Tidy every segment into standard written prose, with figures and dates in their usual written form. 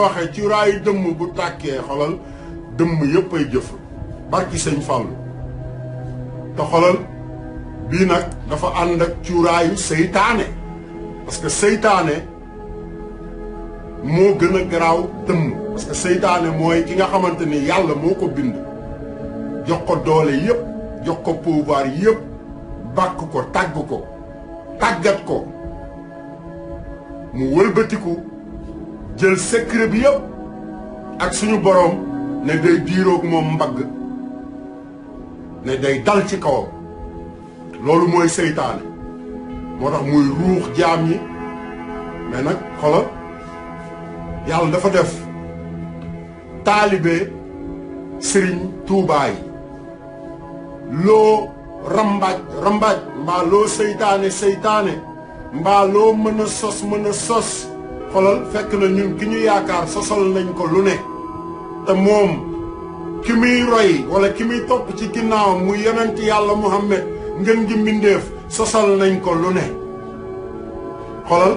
waxee cuuraayu dëmm bu tàkkee xolal dëmm yëpp ay jëf barki sëñ Fallou te xolal bii nag dafa ànd ak cuuraayu seytaane parce que seytaane moo gën a garaaw dëmm parce que seytaane mooy ki nga xamante ni yàlla moo ko bind jox ko doole yëpp jox ko pouvoir yëpp bàkk ko tàgg ko tàggat ko mu wëlbatiku jël secret bi yëpp ak suñu boroom ne day diiroog moom mbagg ne day dal ci kawam loolu mooy seytaane moo tax muy ruux jaam ñi mais nag xoolal yàlla dafa def taalibe sëriñ Tuubaa yi loo rambaaj mbaa loo seytaane mbaa loo mën a sos xolal fekk na ñun ki ñu yaakaar sosal nañ ko lu ne te moom ki muy roy wala ki muy topp ci ginnaawam muy yonent yàlla Muhammad ngën gi mbindéef sosal nañ ko lu ne xolal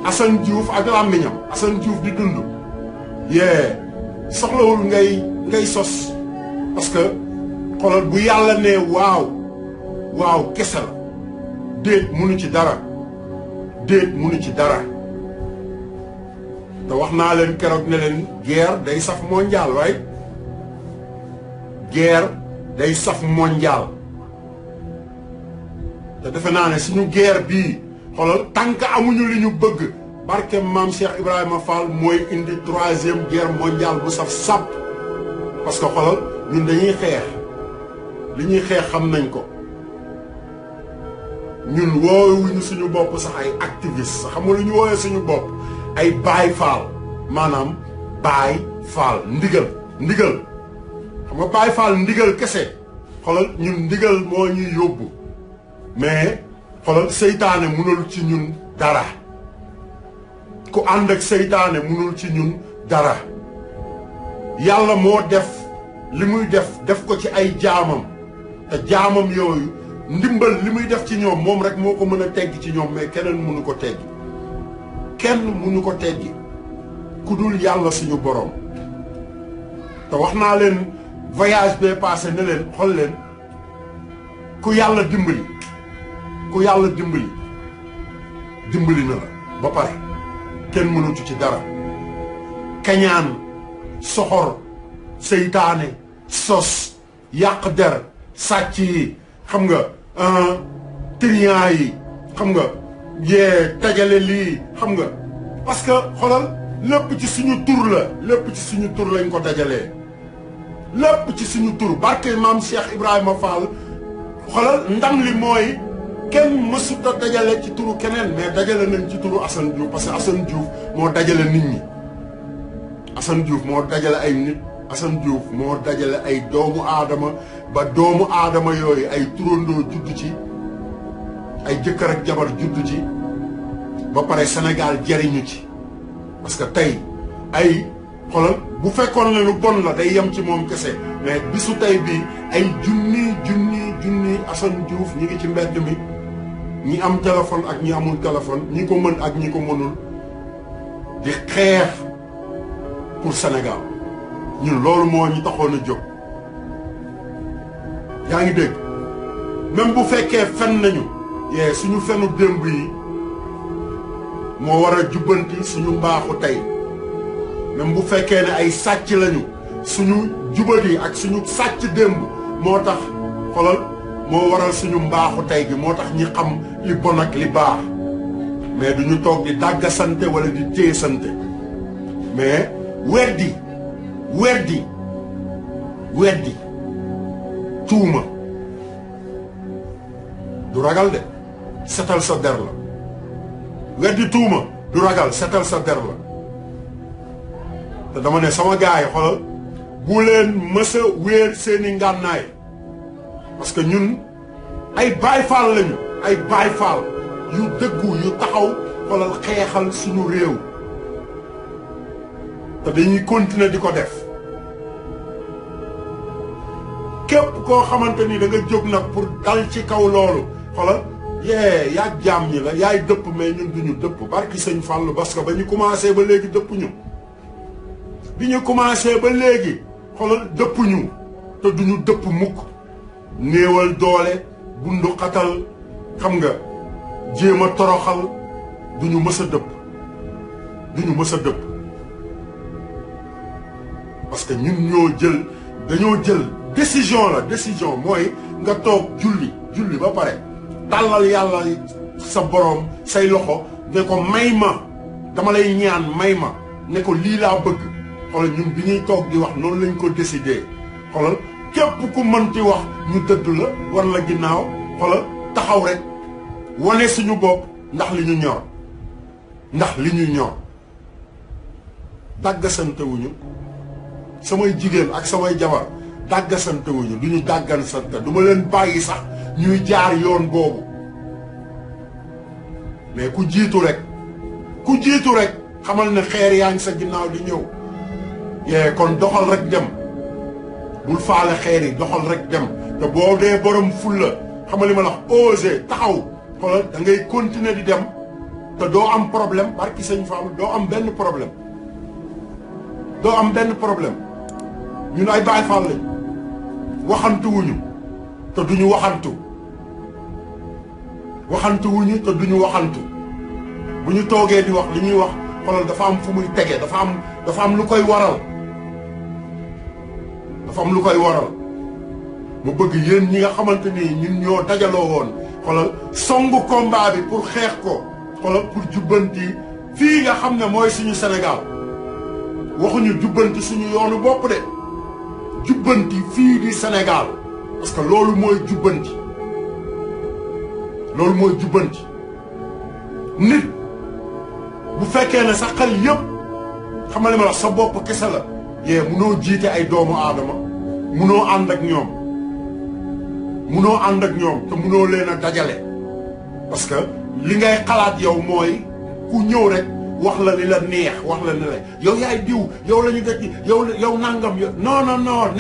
Assane Diouf ak làmmiñam Assane Diouf di dund yee soxlawul ngay sos parce que xolal bu yàlla ne waaw kese la déet munu ci dara te wax naa leen keroog ne leen guerre day saf mondial waaye guerre day saf mondial te defe naa ne suñu guerre bii xoolal tànk amuñu li ñu bëgg barke maam Cheikh Ibrahima Fall mooy indi 3e guerre mondiale bu saf sàpp parce que xoolal ñun dañuy xeex li ñuy xeex xam nañ ko ñun woowuñu suñu bopp sax ay activiste xam nga lu ñu woowee suñu bopp ay Baay Faal maanaam Baay Faal ndigal xam nga Baay Faal ndigal kese xoolal ñun ndigal moo ñuy yóbbu mais xoolal seytaane mënul ci ñun dara ku ànd ak seytaane mënul ci ñun dara yàlla moo def li muy def ko ci ay jaamam te jaamam yooyu ndimbal li muy def ci ñoom moom rek moo ko mën a tegg ci ñoom mais keneen mënu ko teggi kenn mënu ko teggi ku dul yàlla suñu borom te wax naa leen voyage bee passé ne leen xool leen ku yàlla dimbali na la ba pare kenn mënatu ci dara kañaan soxor seytaane sos yàq der sàcc yi xam nga trian yi xam nga yee tajale lii xam nga parce que xoolal lépp ci suñu tur lañ ko dajalee lépp ci suñu tur barke maam Cheikh Ibrahima Fall xoolal ndam li mooy kenn mësut a dajale ci turu keneen mais dajale nañ ci turu Assane Diouf parce que Assane Diouf moo dajale nit ñi Assane Diouf moo dajale ay nit Assane Diouf moo dajale ay doomu aadama ba doomu aadama yooyu ay turandoo judd ci ay jëkkër ak jabar judd ci ba pare Sénégal jariñu ci parce que tey ay xolal bu fekkoon ne lu bon la day yem ci moom kese mais bisu tey bi ay junni Assane Diouf ñi ngi ci mbedd mi ñi am téléphone ak ñi amul téléphone ñi ko mën ak ñi ko mënul di xeex pour Sénégal ñun loolu moo ñu taxoon a jóg yaa ngi dégg même bu fekkee fen nañu yee suñu fenu démb yi moo war a jubbanti suñu mbaaxu tey même bu fekkee ne ay sàcc lañu suñu jubati ak suñu sàcc démb moo tax xolal moo waral suñu mbaaxu tey gi moo tax ñi xam li bon ak li baax mais duñu toog di dàggasante wala di téesante mais weddi tuuma du ragal de setal sa der la weddi tuuma du ragal setal sa der la te dama ne sama gaay xolal bu leen mës a wéer seeni ngànnaay parce que ñun ay Baay Faal lañu ay Baay Faal yu dëggu yu taxaw xolal xeexal suñu réew te dañuy continuer di ko def képp koo xamante ni da nga jóg nag pour dal ci kaw loolu xolal yaa jaam ñi la yaay dëpp mais ñun duñu dëpp barki sëñ Fallou parce que ba ñu commencé ba léegi dëpp ñu bi ñu commencé ba léegi xoolal dëpp ñu te duñu dëpp mukk néewal doole bundu xatal xam nga jéem a toroxal duñu mës a dëpp duñu mës a dëpp parce que ñun dañoo jël décision mooy nga toog julli ba pare tàllal yàlla sa borom say loxo ne ko may ma dama lay ñaan may ma ne ko lii laa bëgg xoolal ñun bi ñuy toog di wax noonu lañ ko décidé xoolal képp ku mënti wax ñu dëdd la war la ginnaaw xoolal taxaw rek wane suñu bopp ndax li ñu ñor dàggasantewuñu samay jigéen ak samay jabar dàggasantewuñu du ñu dàggansante du ma leen bàyyi sax ñuy jaar yoon boobu mais ku jiitu rek xamal ne xeer yaa ngi sa ginnaaw di ñëw yee kon doxal rek dem bul faale xeer yi doxal rek dem te boo dee borom fulla xamal li ma la wax osé taxaw xoolal da ngay continuer di dem te doo am problème barki sëñ Fall doo am benn problème ñun ay Baay Faal lañ waxantuwuñu te duñu waxantu bu ñu toogee di wax li ñuy wax xoolal dafa am fu muy tege dafa am lu koy waral mu bëgg yéen ñi nga xamante ni ñun ñoo dajaloo woon xoolal songu combat bi pour xeex ko xoolal pour jubbanti fii nga xam ne mooy suñu Sénégal waxuñu jubbanti suñu yoonu bopp de jubbanti fii di Sénégal parce que loolu mooy jubbanti nit bu fekkee ne sa xel yëpp xamal ma la sa bopp kese la yee munoo jiite ay doomu aadama munoo ànd ak ñoom te munoo leen a dajale parce que li ngay xalaat yow mooy ku ñëw rek wax la li la neex wax la ne la yow yaay diw yow la ñu dëkk yow nangam non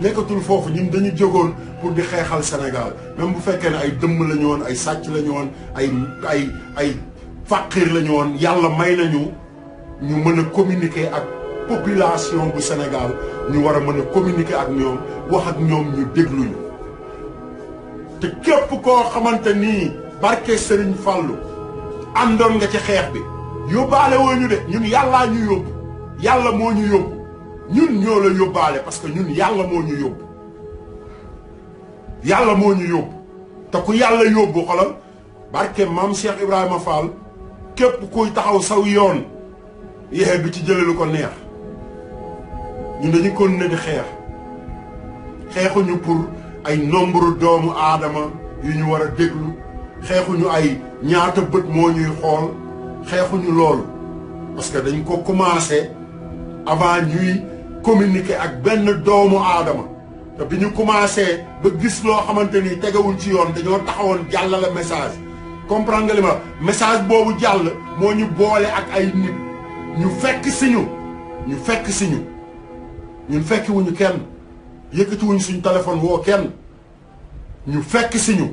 nekkatul foofu ñun dañu jógoon pour di xeexal Sénégal même bu fekkee ne ay dëmm la ñu woon ay sàcc la ñu woon ay fàqir la ñu woon yàlla may nañu ñu mën a communiquer ak population bu Sénégal ñu war a mën a communiquer ak ñoom wax ak ñoom ñu dégluñu te képp koo xamante nii barke Serigne Fallou àndoon nga ci xeex bi yóbbaale woo ñu de ñun yàllaa ñu yóbbu yàlla moo ñu yóbbu ñun ñoo la yóbbaale parce que ñun yàlla moo ñu yóbbu te ku yàlla yóbbu xolal barke maam Cheikh Ibrahima Fall képp kuy taxaw saw yoon yexe bi ci jëlee lu ko neex ñun dañu continuer di xeexuñu pour ay nombre doomu aadama yu ñu war a déglu xeexuñu ay ñaata bët moo ñuy xool xeexuñu loolu parce que dañ ko commencé avant ñuy communiquer ak benn doomu aadama te bi ñu commencé ba gis loo xamante ni tegewul ci yoon dañoo taxawoon jàllale message comprendre nga li ma message boobu jàll moo ñu boole ak ay nit ñu fekk si ñu ñun fekkiwuñu kenn yëkkatiwuñu suñu téléphone woo kenn ñu fekk si ñu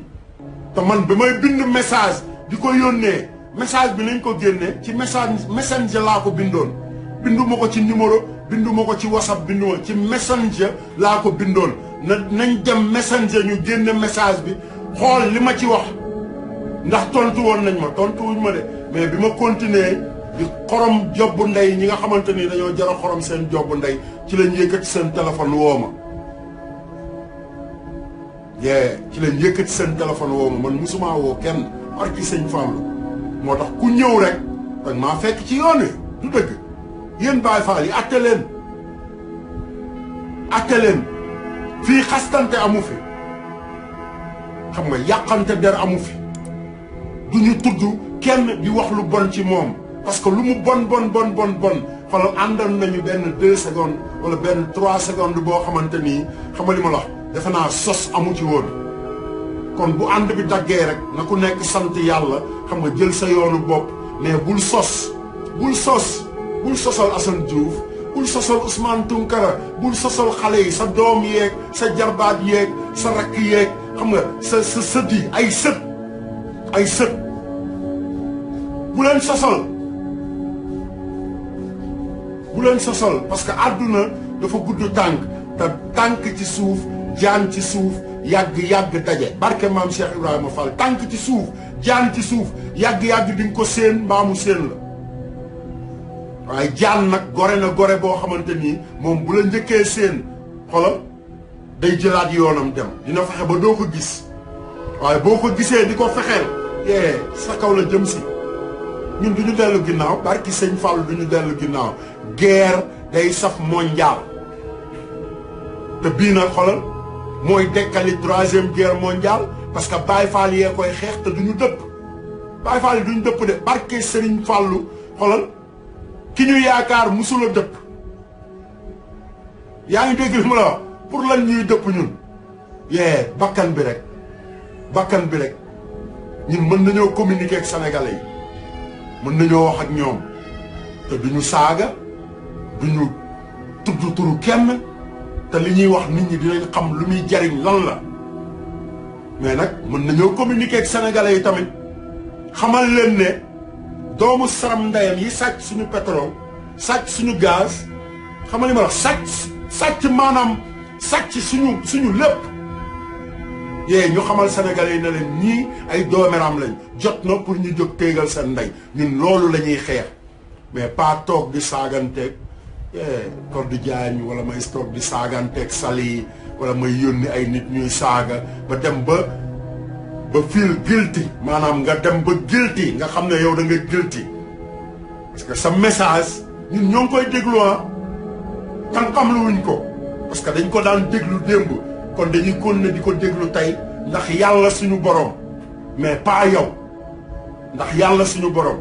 te man bi may bind message di ko yónnee message bi nañ ko génne ci messenger laa ko bindoon binduma ko ci numéro binduma ko ci whatsapp binduma ci messenger laa ko bindoon nañ dem messenger ñu génne message bi xool li ma ci wax ndax tontu woon nañ ma tontuwuñ ma de mais bi ma continuer di xorom jobbu ndey ñi nga xamante ni dañoo jara xorom seen jobbu ndey ci lañ yëkkati seen téléphone woo ma man musuma woo kenn barki sëñ Fallu moo tax ku ñëw rek dag maa fekk ci yoon wi du dëgg yéen Baay Faal yi atte leen fii xastante amu fi xam nga yàqante der amu fi du ñu tudd kenn di wax lu bon ci moom parce que lu mu bon xoolal àndoon nañu benn 2 secondes wala benn 3 secondes boo xamante nii xam nga li ma la wax defe naa sos amu ci woon kon bu ànd bi daggee rek na ku nekk sant yàlla xam nga jël sa yoonu bopp mais bul sosal Assane Diouf bul sosal Ousmane Tounkara bul sosal xale yi sa doom yeeg sa jarbaat yeeg sa rakk yeeg xam nga sa sët yi ay sët bu leen sosal leen sosal parce que àdduna dafa gudd tànk te tànk ci suuf jaan ci suuf yàgg daje barke maam Cheikh Ibrahima Fall tànk ci suuf jaan ci suuf yàgg di nga ko séen mbaamu séen la waaye jaan nag gore na gore boo xamante nii moom bu la njëkkee séen xoolal day jëlaat yoonam dem dina fexe ba doo ko gis waaye boo ko gisee di ko fexeel sa kaw la jëm si ñun duñu dellu ginnaaw barki sëñ Fall duñu dellu ginnaaw guerre day saf mondial te bii nag xoolal mooy dekkali 3e guerre mondiale parce que Baye Fall yee koy xeex te duñu dëpp Baye Fall yi duñu dëpp de barke Serigne Fallu xoolal ki ñu yaakaar musula dëpp yaa ngi dégg li ma la wax pour lan ñuy dëpp ñun bakkan bi rek ñun mën nañoo communiquer ak sénégalais yi mën nañoo wax ak ñoom te duñu saaga duñu tudd turu kenn te li ñuy wax nit ñi dinañ xam lu muy jariñ lan la mais nag mën nañoo communiquer ak sénégalais yi tamit xamal leen ne doomu saram ndeyam yi sàcc suñu pétrole sàcc suñu gaz xamal li ma wax sàcc maanaam sàcc suñu lépp ñu xamal sénégalais yi ne leen ñii ay dooméram lañ jot na pour ñu jóg téegal seen ndey ñun loolu la ñuy xeex mais pas toog di saaganteeg Codé Diagne wala may toog di saaganteeg Sali wala may yónni ay nit ñuy saaga ba dem ba feel guilty maanaam nga dem ba guilty nga xam ne yow da nga guilty parce que sa message ñun ñoo ngi koy déglu xam lu wuñ ko parce que dañ ko daan déglu démb kon dañuy continuer di ko déglu tey ndax yàlla suñu borom mais pas yow ndax yàlla suñu borom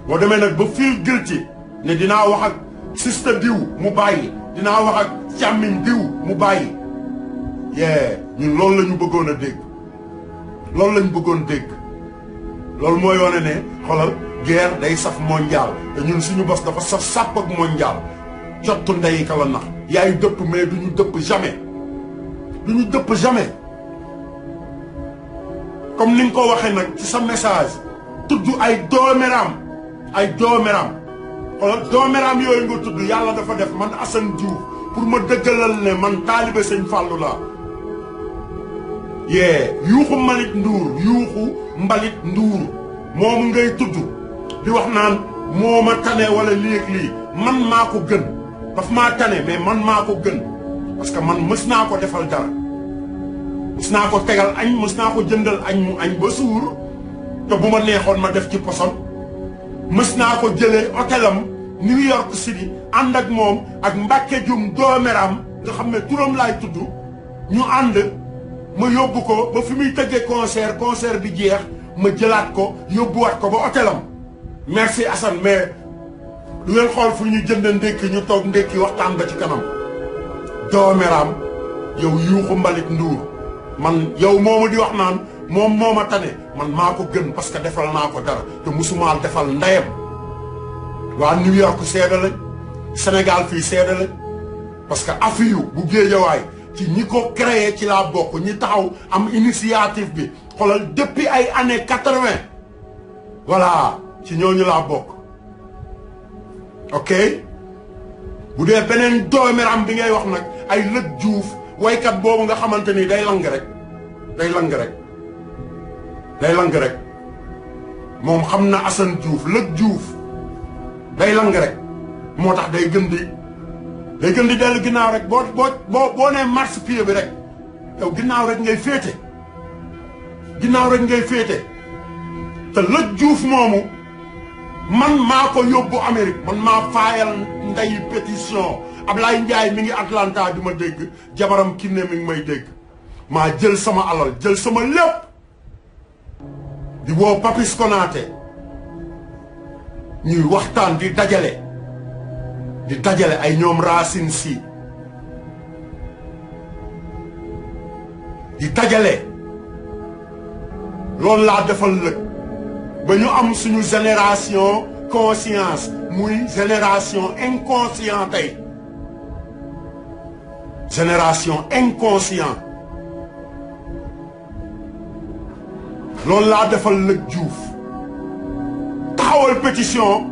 boo demee nag ba feel guilty ne dinaa wax ak sister diw mu bàyyi dinaa wax ak càmmiñ diw mu bàyyi ñun loolu la ñu bëggoon a dégg loolu lañ bëggoon dégg loolu mooy wane ne xoolal guerre day saf mondial te ñun suñu bos dafa saf sàpp ak mondial jottu ndey ka la nax yaay dëpp mais duñu dëpp jamais duñu dëpp jamais comme ni nga ko waxee nag ci sa message tudd ay dooméram xoolal dooméram yooyu nga tudd yàlla dafa def man Assane Diouf pour ma dëggalal ne man taalibe sëñ Fallou laa yuuxu mbalit nduur moomu ngay tudd di wax naan moo ma tane wala lii ak lii man maa ko gën daf maa tane mais man maa ko gën parce que man mës naa ko defal dara mës naa ko tegal añ mës naa ko jëndal añ mu añ ba suur te bu ma neexoon ma def ci poson mës naa ko jëlee hôtelam New York City ànd ak moom ak Mbacke Jum doomeram nga xam ne turam laay tudd ñu ànd ma yóbbu ko ba fi muy tëggee concert bi jeex ma jëlaat ko yóbbuwaat ko ba hôtelam merci Assane mais du ngeen xool fu ñu jënd ndékki ñu toog ndékki waxtaan ba ci kanam doomeram yow yuuxu mbalit nduur man yow moomu di wax naan moom moo ma tane man maa ko gën parce que defal naa ko dara te musumaal defal ndeyam waa New York seede lañ Sénégal fii seede lañ parce que afiyu bu Géejawaay ci ñi ko créé ci laa bokk ñi taxaw am initiative bi xoolal depuis ay années 80 voilà ci ñooñu laa bokk ok bu dee beneen doomeram bi ngay wax nag ay Lët Juuf waykat boobu nga xamante ni day lang rek moom xam na Assane Diouf Lët Juuf day lang rek moo tax day gën di dellu ginnaaw rek boo nee marche-pied bi rek yow ginnaaw rek ngay féete te Lët Juuf moomu man maa ko yóbbu Amérique man maa faayal ndeyi pétition Ablaye Ndiaye mi ngi Atlanta di ma dégg jabaram Kiné mi ngi may dégg maa jël sama alal jël sama lépp di woo Papis Konaté ñuy waxtaan di dajale ay ñoom Racine Sy di dajale loolu laa defal Lëg ba ñu am suñu génération conscience muy génération inconscient tey génération inconscient loolu laa defal Lëg Diouf taxawal pétition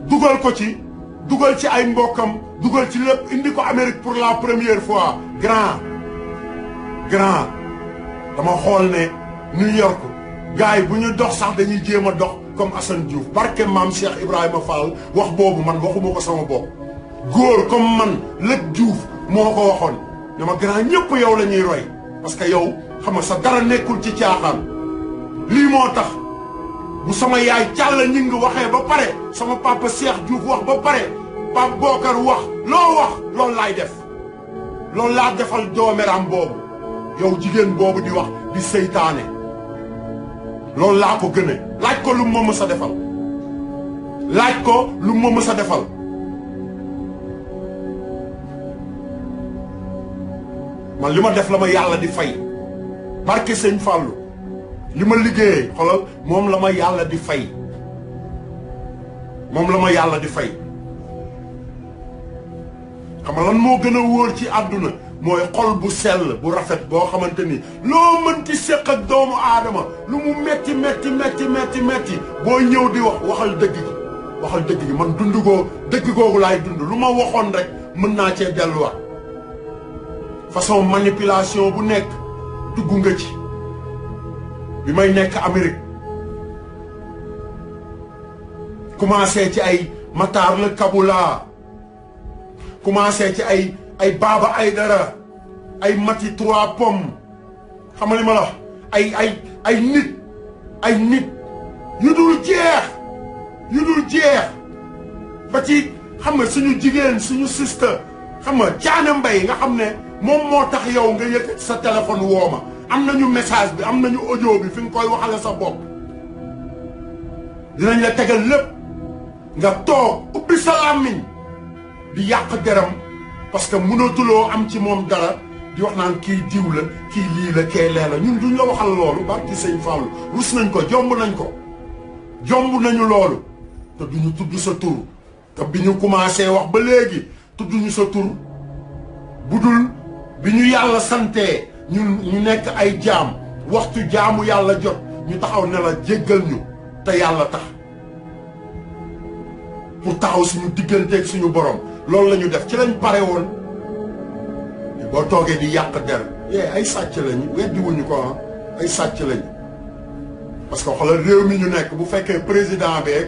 dugal ko ci dugal ci ay mbokkam dugal ci lépp indi ko Amérique pour la première fois grand dama xool ne New York gars yi bu ñu dox sax dañuy jéem a dox comme Assane Diouf barke maam Cheikh Ibrahima Fall wax boobu man waxuma ko sama bopp góor comme man Lat Diouf moo ko waxoon ne ma grand ñëpp yow la ñuy roy parce que yow xam nga sa dara nekkul ci caaxaan lii moo tax bu sama yaay Càlla ñi ngi waxee ba pare sama papa Cheikh Diouf wax ba pare Pape Bokar wax loolu laay def loolu laa defal doomeram boobu yow jigéen boobu di wax di seytaane loolu laa ko gëne laaj ko lu ma mës a defal man li ma def la ma yàlla di fay barke sëñ Fallou li ma liggéeyee xoolal moom la ma yàlla di fay xam nga lan moo gën a wóor ci àdduna mooy xol bu sell bu rafet boo xamante ni loo mënti séq ak doomu aadama lu mu metti boo ñëw di waxal dëgg gi man dëgg googu laay dund lu ma waxoon rek mën naa cee delluwaat façon manipulation bu nekk dugg nga ci bi may nekk Amérique commencé ci ay Matar la Kabula commencé ci ay Baba Aydara ay Mati Trois Pommes xam nga li ma la ay nit yu dul jeex ba ci xam nga suñu jigéen suñu sister xam nga Caane Mbay nga xam ne moom moo tax yow nga yëkkat sa téléphone woo ma am nañu message bi am nañu audio bi fi nga koy waxale sa bopp dinañ la tegal lépp nga toog ubbi sa làmmiñ di yàq deram parce que mënatuloo am ci moom dara di wax naan kii diw la kii lii la kee lee la ñun duñ la waxal loolu barki sëñ Fallou rus nañ ko jomb nañu loolu te duñu tudd sa tur te bi ñu commencé wax ba léegi tudduñu sa tur budul bi ñu yàlla santee ñu nekk ay jaam waxtu jaamu yàlla jot ñu taxaw ne la jéggal ñu te yàlla tax pour taxaw suñu digganteeg suñu borom loolu la ñu def ci lañ pare woon boo toogee di yàq der ay sàcc lañu weddi wuñu ko ay sàcc lañu parce que xoolal réew mi ñu nekk bu fekkee président beeg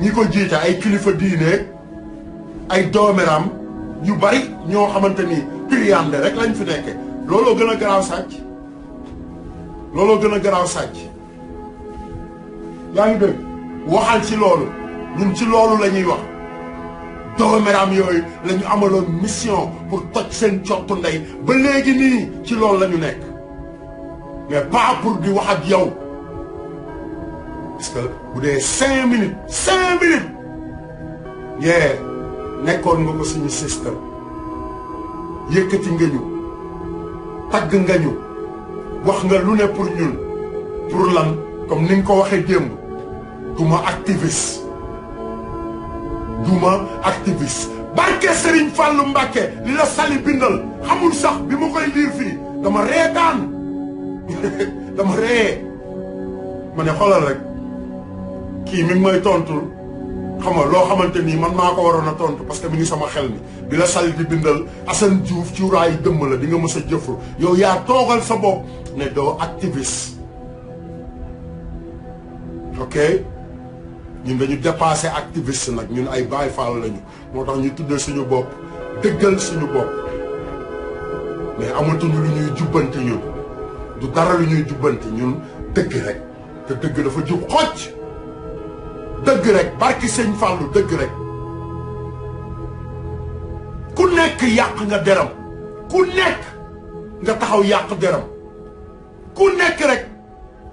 ñi ko jiite ay kilifa diineeg ay doomeram yu bari ñoo xamante ni triande rek lañ fi nekke looloo gën a garaaw sàcc yaa ngi dégg waxal ci loolu ñun ci loolu la ñuy wax doomeram yooyu la ñu amaloon mission pour toj seen cottu ndey ba léegi nii ci loolu la ñu nekk mais pas pour di wax ak yow parce que bu dee 5 minutes nekkoon nga ko suñu système yëkkati nga ñu tagg nga ñu wax nga lu ne pour ñun pour lan comme ni nga ko waxee démb duma activiste barke Serigne Fallou Mbacké li la sali bindal xamul sax bi ma koy liir fii dama reetaan dama ree ma ne xoolal rek kii mi ngi may tontul xam nga loo xamante nii man maa ko waroon a tontu parce que mi ngi sama xel mi bi la sali di bindal Assane Diouf cuuraayu dëmm la di nga mës a jëfru yow yaa toogal sa bopp ne doo activiste ok ñun dañu dépassé activiste nag ñun ay Baay Faal lañu moo tax ñu tuddee suñu bopp dëggal suñu bopp mais amatuñu lu ñuy jubbanti ñun du dara lu ñuy jubbanti ñun dëgg rek te dëgg dafa jub xocc dëgg rek barki sëñ Fallou dëgg rek ku nekk yàq nga deram ku nekk nga taxaw yàq deram ku nekk rek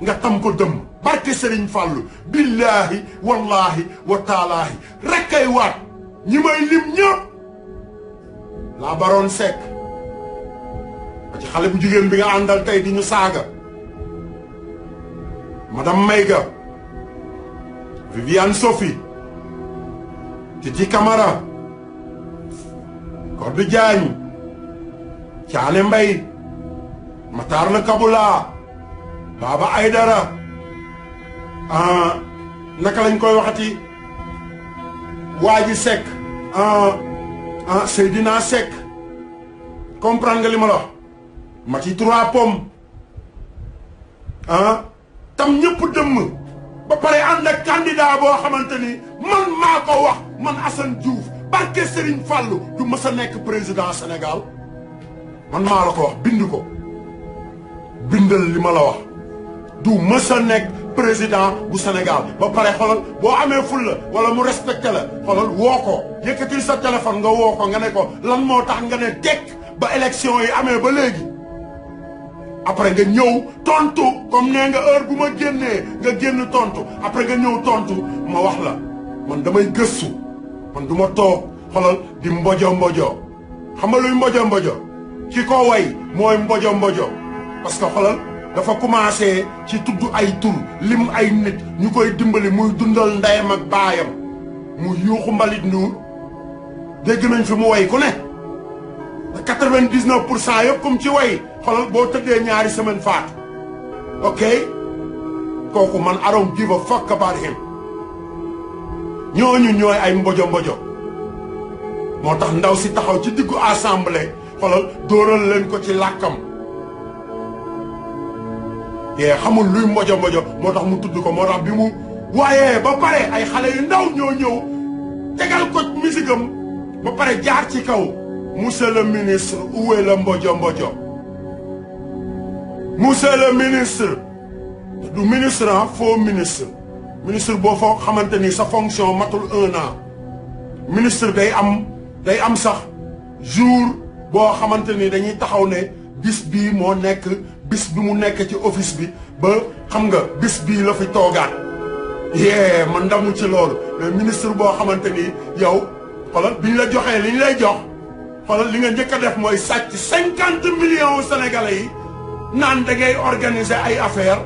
nga tam ko dëmm barke Serigne Fallou billaahi wallaahi wa taalaahi rek kay waat ñi may lim ñëpp laa baroon Seck ba ci xale bu jigéen bi nga àndal tey di ñu saaga madame Mayga Viviane Sophie Titi Camara Codé Diagne Caane Mbay Matar la Kabula Baba Aydara naka lañ koy waxati waa ji Seck Seydina Seck comprendre nga li ma la wax ma ci 3 pommes tam ñëpp dëmm ba pare ànd ak candidat boo xamante ni man maa ko wax man Assane Diouf barke Serigne Fallou du mës a nekk président Sénégal man maa la ko wax bind ko bindal li ma la wax du mës a nekk président bu Sénégal ba pare xoolal boo amee fulla wala mu respecté la xoolal woo ko yëkkatil sa téléphone nga woo ko nga ne ko lan moo tax nga ne tekk ba élection yi amee ba léegi après nga ñëw tontu comme nee nga heure bu ma génnee nga génn tontu après nga ñëw tontu ma wax la man damay gëstu man du ma toog xoolal di mbojo mbojo xam nga luy mbojo mbojo ki ko way mooy mbojo mbojo parce que xoolal dafa commencé ci tudd ay tur lim ay nit ñu koy dimbali muy dundal ndeyam ak baayam mu yuuxu mbalit nuur dégg nañ fi mu way ku ne 99% yëpp comme ci way xoolal boo tëddee ñaari semaine faatu ok kooku man I don't give a fuck about him ñooñu ñooy ay mbojo mbojo moo tax ndaw si taxaw ci diggu assemblée xoolal dóoral leen ko ci làkkam yee xamul luy mbojo mbojo moo tax mu tudd ko moo tax bi mu waaye ba pare ay xale yu ndaw ñoo ñëw tegal ko misigam ba pare jaar ci kaw monsieur le ministre où est le mbojo mbojo monsieur le ministre du ministre faux ministre boo foo xamante ni sa fonction matul 1 an ministre day am sax jour boo xamante ni dañuy taxaw ne bis bii moo nekk bis bi mu nekk ci office bi ba xam nga bis bii la fi toogaat yee man ndamu ci loolu mais ministre boo xamante ni yow xoolal bi ñu la joxee li ñu lay jox xoolal li nga njëkk a def mooy sàcc 50 millions sénégalais yi naan da ngay organiser ay affaire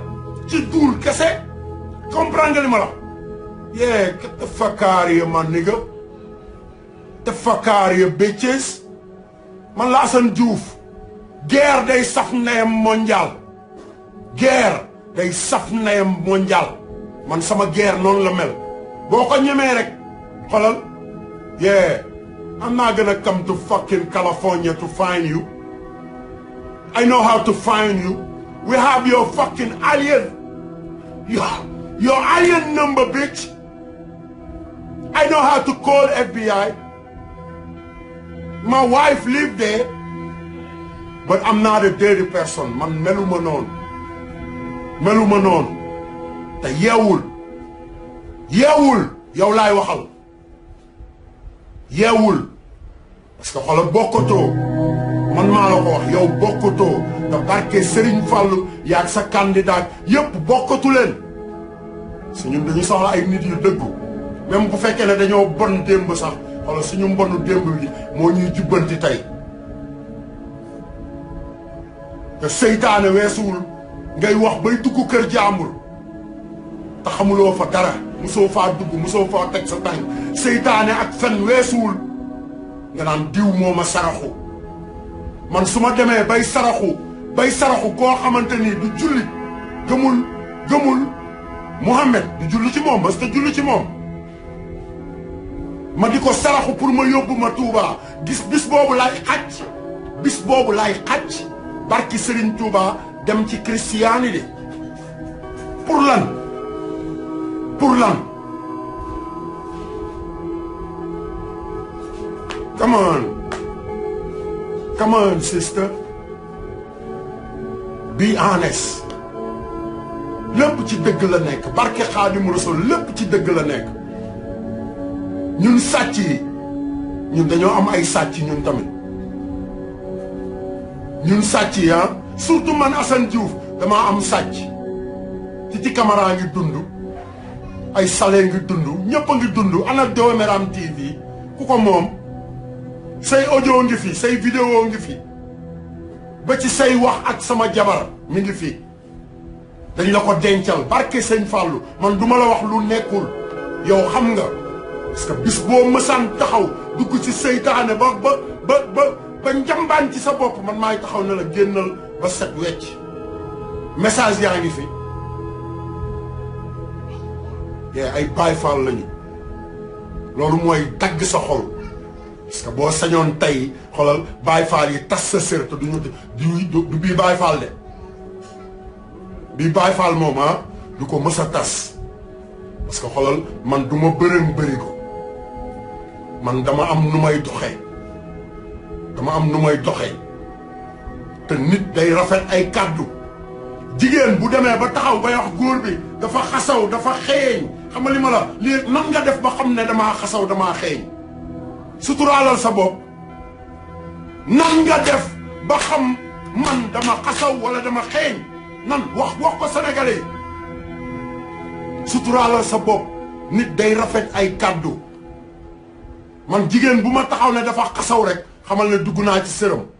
ci duul kese comprendre nga li ma la yee get the fuck out of here man nigga the fuck out of here bitches man la Assane Diouf guerre day saf ndeyam mondial guerre day saf ndeyam mondial man sama guerre noonu la mel boo ko ñemee rek xoolal yeah I'm not gonna come to fucking California to find you. I know how to find you. We have your fucking alien. Your alien number, bitch. I know how to call FBI. My wife lived there. But I'm not a dirty person. Man meluma noonu. Meluma noonu. Te yeewul yow laay waxal. yeewul parce que xoolal bokkatoo man maa la ko wax yow bokkatoo te barke Serigne Fallou yaag sa candidat yëpp bokkatu leen si ñun dañu soxla ay nit yu dëggu même bu fekkee ne dañoo bon démb sax xoolal suñu mbonu démb bi moo ñuy jubbanti tey te seytaane weesuwul ngay wax bay dugg kër jàmbur te xamuloo fa dara musoo faa dugg musoo faa teg sa tànk seytaane ak fen weesuwul nga naan diw moo ma saraxu man su ma demee bay saraxu koo xamante ni du jullit gëmul Muhammad du julli ci moom parce que julli ci moom ma di ko saraxu pour ma yóbbu ma Touba bis boobu laay xacc barki Serigne Touba dem ci christianité pour lan come on sister be honest lépp ci dëgg la nekk barke Xaadimu Rasuul lépp ci dëgg la nekk ñun sàcc yi ñun dañoo am ay sàcc ñun tamit ñun sàcc yi surtout man Assane Diouf damaa am sàcc Titi Camara ngi dund ay Salé ngi dund ñëpp a ngi dund ana Dooméram TV ku ko moom say audio ngi fi say vidéo ngi fi ba ci say wax ak sama jabar mi ngi fi dañ la ko dencal barke Sëñ Fallou man duma la wax lu nekkul yow xam nga parce que bis boo mësaan taxaw dugg ci seytaane ba njambaan ci sa bopp man maay taxaw ne la génnal ba set wecc message yaa ngi fi ay Baay Faal lañu loolu mooy dagg sa xol parce que boo sañoon tey xolal Baay Faal yi tas sa sër te du bii Baay Faal de bii Baay Faal moom du ko mës a tas parce que xolal man du ma bëri ko man dama am nu may doxee te nit day rafet ay kàddu jigéen bu demee ba taxaw bay wax góor bi dafa xasaw dafa xeeñ xam nga li ma la lii nan nga def ba xam ne damaa xasaw damaa xeeñ suturaalal sa bopp nan nga def ba xam man dama xasaw wala dama xeeñ nan wax ko sénégalais suturaalal sa bopp nit day rafet ay kàddu man jigéen bu ma taxaw ne dafa xasaw rek xamal ne dugg naa ci sërëm